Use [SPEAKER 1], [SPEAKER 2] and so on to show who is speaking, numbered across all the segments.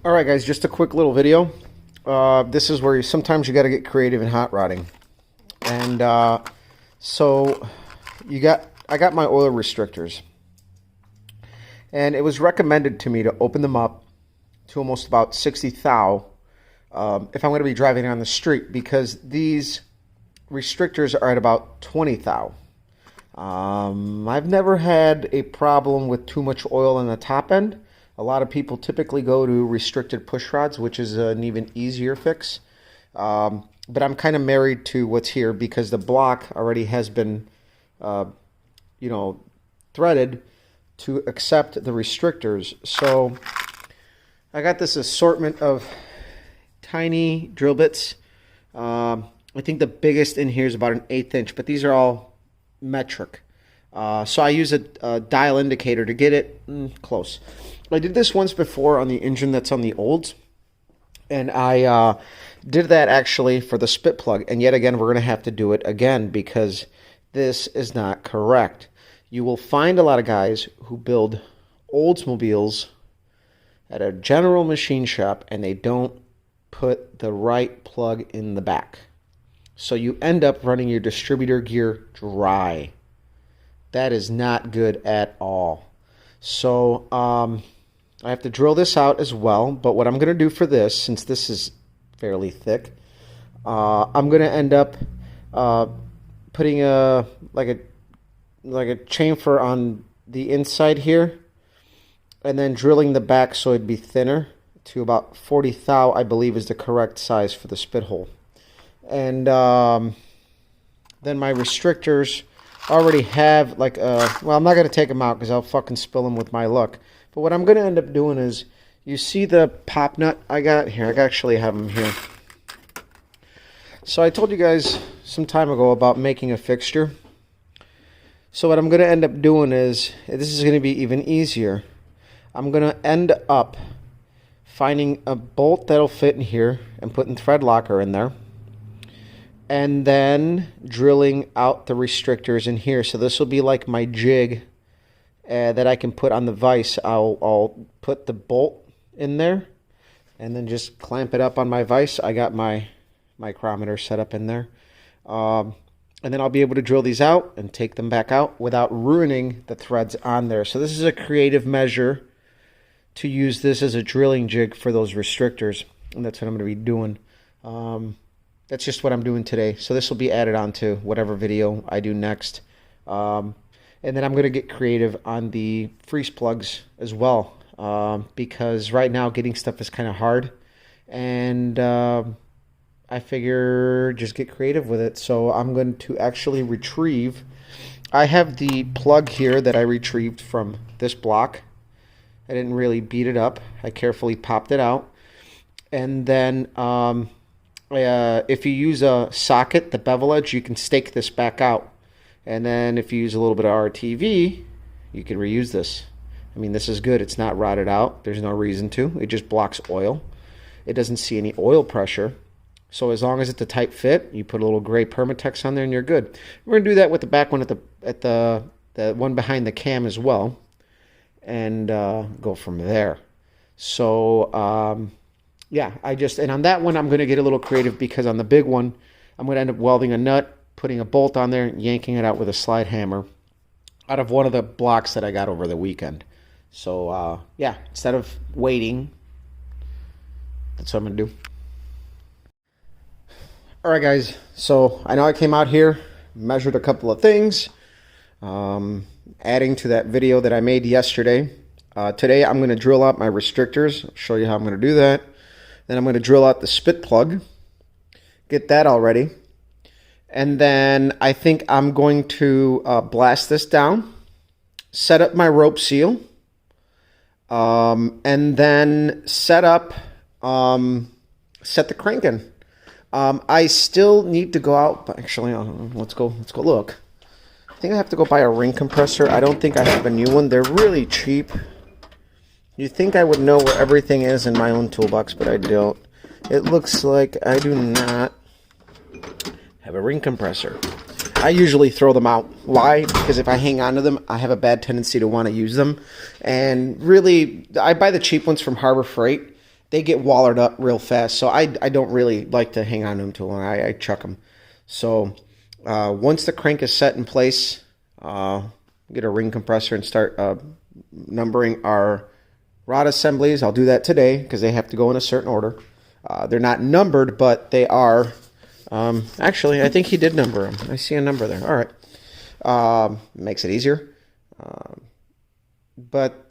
[SPEAKER 1] Alright guys, just a quick little video. This is where sometimes you got to get creative in hot rodding. And so I got my oil restrictors. And it was recommended to me to open them up to almost about 60 thou if I'm going to be driving on the street, because these restrictors are at about 20 thou. I've never had a problem with too much oil in the top end. A lot of people typically go to restricted push rods, which is an even easier fix. But I'm kind of married to what's here because the block already has been, threaded to accept the restrictors. So I got this assortment of tiny drill bits. I think the biggest in here is about an 1/8 inch, but these are all metric. So I use a dial indicator to get it close. I did this once before on the engine that's on the Olds, and I did that actually for the spit plug, and yet again we're going to have to do it again because this is not correct. You will find a lot of guys who build Oldsmobiles at a general machine shop and they don't put the right plug in the back. So you end up running your distributor gear dry. That is not good at all. So I have to drill this out as well, but what I'm going to do for this, since this is fairly thick, I'm going to end up putting a chamfer on the inside here and then drilling the back so it'd be thinner to about 40 thou, I believe is the correct size for the spit hole. And then my restrictors already have well, I'm not going to take them out because I'll fucking spill them with my luck. But what I'm going to end up doing is, you see the pop nut I got here? I actually have them here. So I told you guys some time ago about making a fixture. So what I'm going to end up doing is, this is going to be even easier. I'm going to end up finding a bolt that'll fit in here and putting thread locker in there. And then drilling out the restrictors in here. So this will be like my jig that I can put on the vise. I'll put the bolt in there and then just clamp it up on my vise. I got my micrometer set up in there. And then I'll be able to drill these out and take them back out without ruining the threads on there. So this is a creative measure to use this as a drilling jig for those restrictors. And that's what I'm going to be doing. That's just what I'm doing today. So this will be added on to whatever video I do next. And then I'm going to get creative on the freeze plugs as well. Because right now getting stuff is kind of hard. And I figure just get creative with it. So I'm going to actually retrieve. I have the plug here that I retrieved from this block. I didn't really beat it up. I carefully popped it out. And then if you use a socket, the bevel edge, you can stake this back out. And then if you use a little bit of RTV, you can reuse this. I mean, this is good. It's not rotted out. There's no reason to. It just blocks oil. It doesn't see any oil pressure. So as long as it's a tight fit, you put a little gray Permatex on there and you're good. We're going to do that with the back one at the one behind the cam as well. And go from there. So yeah, and on that one, I'm going to get a little creative because on the big one, I'm going to end up welding a nut, putting a bolt on there, and yanking it out with a slide hammer out of one of the blocks that I got over the weekend. So, yeah, instead of waiting, that's what I'm going to do. All right, guys. So I know I came out here, measured a couple of things, adding to that video that I made yesterday. Today, I'm going to drill out my restrictors. I'll show you how I'm going to do that. Then I'm going to drill out the spit plug, get that all ready. And then I think I'm going to blast this down, set up my rope seal, and then set the crank in. I still need to go out, but actually, let's go look. I think I have to go buy a ring compressor. I don't think I have a new one. They're really cheap. You'd think I would know where everything is in my own toolbox, but I don't. It looks like I do not have a ring compressor. I usually throw them out. Why? Because if I hang on to them, I have a bad tendency to want to use them. And really, I buy the cheap ones from Harbor Freight, they get wallered up real fast. So I don't really like to hang on to them too long. I chuck them. So once the crank is set in place, get a ring compressor and start numbering our rod assemblies. I'll do that today because they have to go in a certain order. They're not numbered, but they are. Actually, I think he did number them. I see a number there. All right. Makes it easier.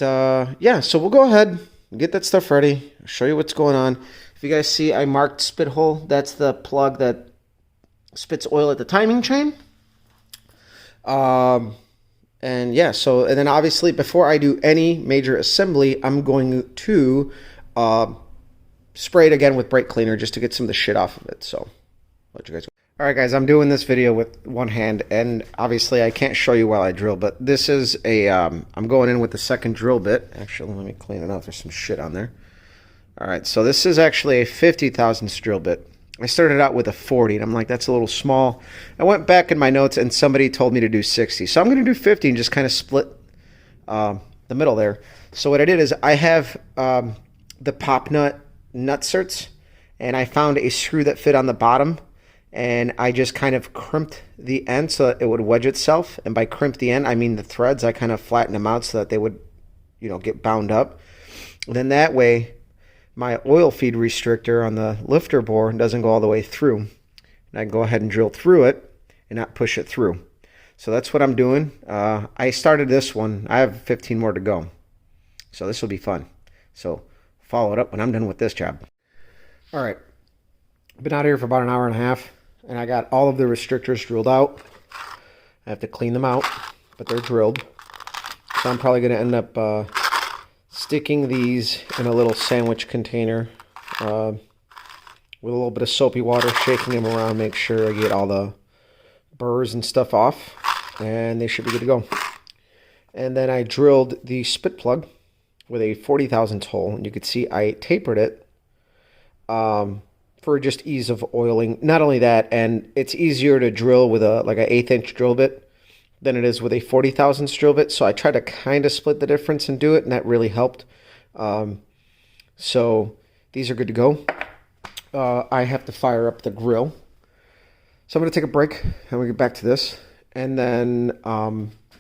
[SPEAKER 1] Yeah, so we'll go ahead and get that stuff ready. I'll show you what's going on. If you guys see, I marked spit hole. That's the plug that spits oil at the timing chain. And then obviously before I do any major assembly, I'm going to spray it again with brake cleaner just to get some of the shit off of it. So I'll let you guys go. All right, guys, I'm doing this video with one hand, and obviously I can't show you while I drill, but this is a, I'm going in with the second drill bit. Actually, let me clean it up. There's some shit on there. All right, so this is actually a 50 thousandths drill bit. I started out with a 40, and I'm like, that's a little small. I went back in my notes, and somebody told me to do 60. So I'm going to do 50 and just kind of split the middle there. So what I did is I have the pop nut certs, and I found a screw that fit on the bottom, and I just kind of crimped the end so that it would wedge itself. And by crimp the end, I mean the threads. I kind of flattened them out so that they would, get bound up. And then that way, my oil feed restrictor on the lifter bore doesn't go all the way through. And I can go ahead and drill through it and not push it through. So that's what I'm doing. I started this one. I have 15 more to go. So this will be fun. So follow it up when I'm done with this job. All right. Been out here for about an hour and a half, and I got all of the restrictors drilled out. I have to clean them out, but they're drilled. So I'm probably going to end up sticking these in a little sandwich container with a little bit of soapy water, shaking them around, make sure I get all the burrs and stuff off, and they should be good to go. And then I drilled the spit plug with a 40 thousandths hole, and you can see I tapered it for just ease of oiling. Not only that, and it's easier to drill with a like an 1/8 inch drill bit than it is with a 40 thousandths drill bit. So I tried to kind of split the difference and do it, and that really helped. So these are good to go. I have to fire up the grill. So I'm going to take a break, and we'll get back to this. And then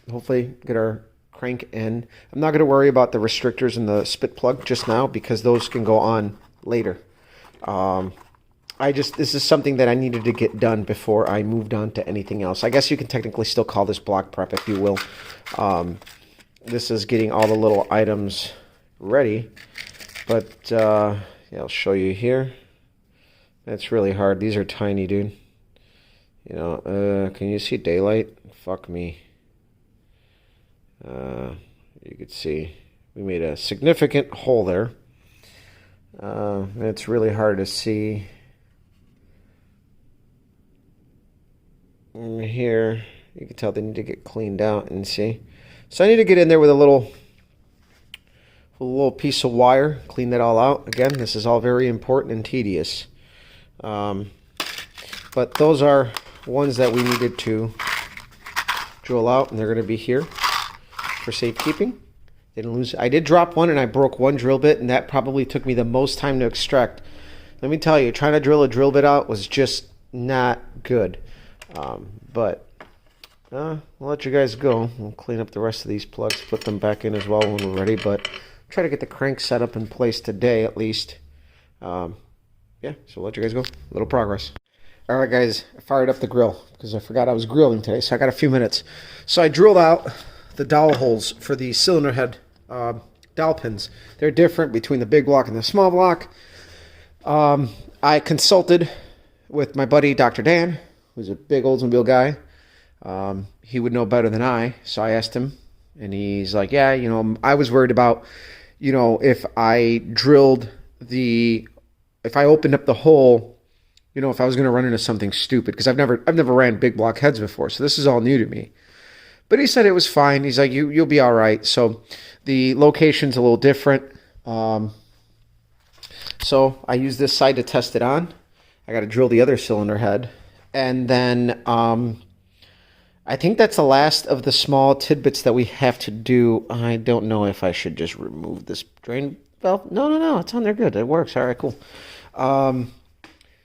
[SPEAKER 1] hopefully get our crank in. I'm not going to worry about the restrictors and the spit plug just now because those can go on later. This is something that I needed to get done before I moved on to anything else. I guess you can technically still call this block prep, if you will. This is getting all the little items ready. But, yeah, I'll show you here. That's really hard. These are tiny, dude. Can you see daylight? Fuck me. You could see we made a significant hole there. It's really hard to see. Here, you can tell they need to get cleaned out and see. So I need to get in there with a little piece of wire, clean that all out. Again, this is all very important and tedious. But those are ones that we needed to drill out, and they're going to be here for safekeeping. Didn't lose. I did drop one, and I broke one drill bit, and that probably took me the most time to extract. Let me tell you, trying to drill a drill bit out was just not good. But I'll let you guys go. We'll clean up the rest of these plugs, put them back in as well when we're ready. But try to get the crank set up in place today at least. Yeah, so we'll let you guys go. A little progress. All right, guys, I fired up the grill because I forgot I was grilling today, so I got a few minutes. So I drilled out the dowel holes for the cylinder head dowel pins. They're different between the big block and the small block. I consulted with my buddy, Dr. Dan, who's a big Oldsmobile guy. He would know better than I, so I asked him, and he's like, yeah, I was worried about, if I opened up the hole, if I was going to run into something stupid, because I've never ran big block heads before, so this is all new to me. But he said it was fine. He's like, you'll be all right. So the location's a little different. So I use this side to test it on. I got to drill the other cylinder head. And then I think that's the last of the small tidbits that we have to do. I don't know if I should just remove this drain valve? No, it's on there good. It works. All right, cool.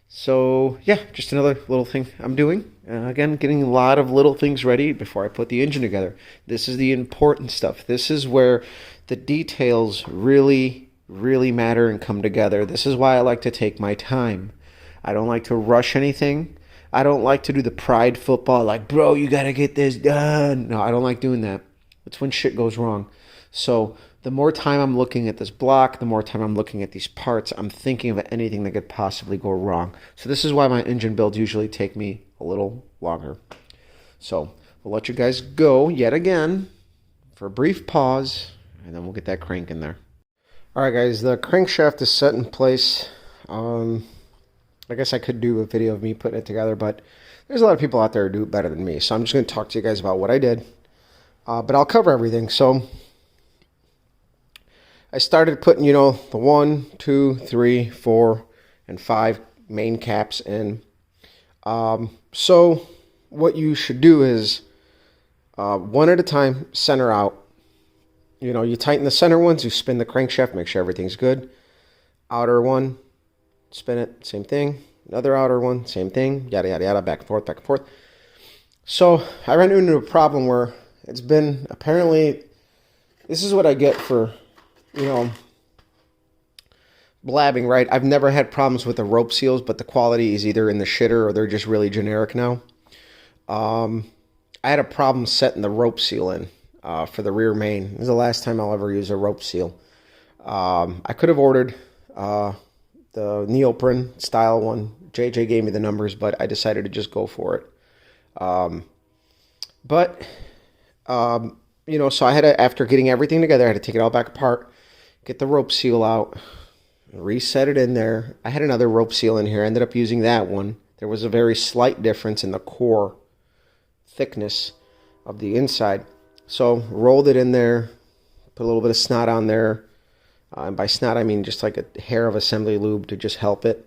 [SPEAKER 1] So yeah, just another little thing I'm doing. Again, getting a lot of little things ready before I put the engine together. This is the important stuff. This is where the details really, really matter and come together. This is why I like to take my time. I don't like to rush anything. I don't like to do the pride football, like, bro, you got to get this done. No, I don't like doing that. It's when shit goes wrong. So the more time I'm looking at this block, the more time I'm looking at these parts, I'm thinking of anything that could possibly go wrong. So this is why my engine builds usually take me a little longer. So we'll let you guys go yet again for a brief pause, and then we'll get that crank in there. All right, guys, the crankshaft is set in place. I guess I could do a video of me putting it together, but there's a lot of people out there who do it better than me. So I'm just going to talk to you guys about what I did. But I'll cover everything. So I started putting, the 1, 2, 3, 4, and 5 main caps in. So what you should do is one at a time, center out. You tighten the center ones, you spin the crankshaft, make sure everything's good. Outer one, spin it, same thing. Another outer one, same thing. Yada, yada, yada, back and forth, back and forth. So I ran into a problem where it's been, apparently, this is what I get for, blabbing, right? I've never had problems with the rope seals, but the quality is either in the shitter or they're just really generic now. I had a problem setting the rope seal in for the rear main. This is the last time I'll ever use a rope seal. I could have ordered the neoprene style one. JJ gave me the numbers, but I decided to just go for it. So I had to, after getting everything together, I had to take it all back apart, get the rope seal out, reset it in there. I had another rope seal in here. I ended up using that one. There was a very slight difference in the core thickness of the inside. So rolled it in there, put a little bit of snot on there. And by snot, I mean just like a hair of assembly lube to just help it.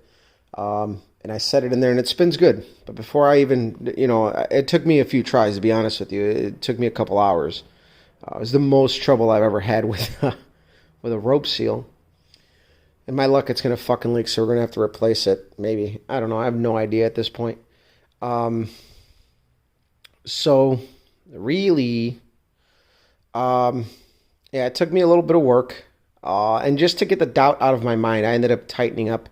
[SPEAKER 1] And I set it in there and it spins good. But before I even, it took me a few tries, to be honest with you. It took me a couple hours. It was the most trouble I've ever had with with a rope seal. And my luck, it's going to fucking leak, so we're going to have to replace it. Maybe. I don't know. I have no idea at this point. So, really, it took me a little bit of work. And just to get the doubt out of my mind, I ended up tightening up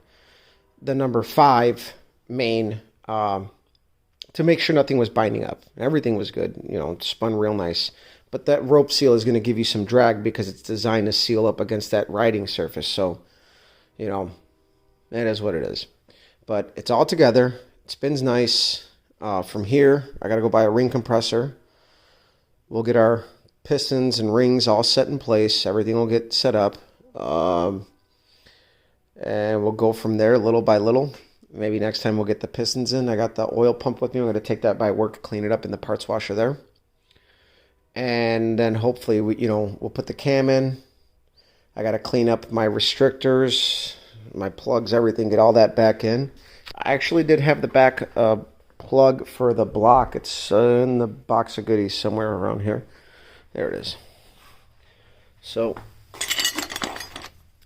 [SPEAKER 1] the number 5 main to make sure nothing was binding up. Everything was good. It spun real nice. But that rope seal is going to give you some drag because it's designed to seal up against that riding surface. So, it is what it is. But it's all together. It spins nice. From here, I got to go buy a ring compressor. We'll get our pistons and rings all set in place. Everything will get set up. And we'll go from there little by little. Maybe next time we'll get the pistons in. I got the oil pump with me. I'm going to take that by work to clean it up in the parts washer there. And then hopefully, we'll put the cam in. I got to clean up my restrictors, my plugs, everything, get all that back in. I actually did have the back plug for the block. It's in the box of goodies somewhere around here. There it is. So,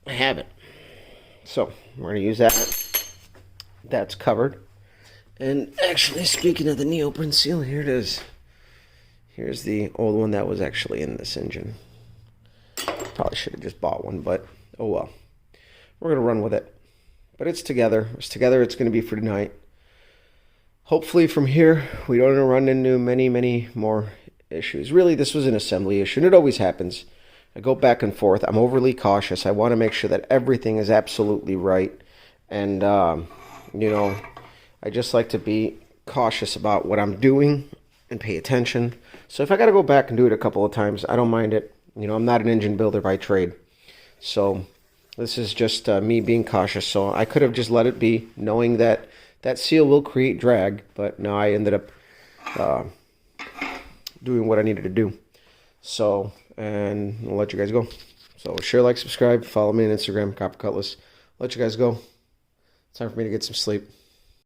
[SPEAKER 1] I have it. So, we're going to use that. That's covered. And actually, speaking of the neoprene seal, here it is. Here's the old one that was actually in this engine. Probably should have just bought one, but oh well. We're going to run with it. But it's together. It's together. It's going to be for tonight. Hopefully from here, we don't run into many, many more issues. Really, this was an assembly issue, and it always happens. I go back and forth. I'm overly cautious. I want to make sure that everything is absolutely right. And, I just like to be cautious about what I'm doing and pay attention. So if I got to go back and do it a couple of times, I don't mind it. I'm not an engine builder by trade. So this is just me being cautious. So I could have just let it be, knowing that that seal will create drag. But no, I ended up doing what I needed to do. So, and I'll let you guys go. So share, like, subscribe, follow me on Instagram, Copper Cutlass. Let you guys go. It's time for me to get some sleep.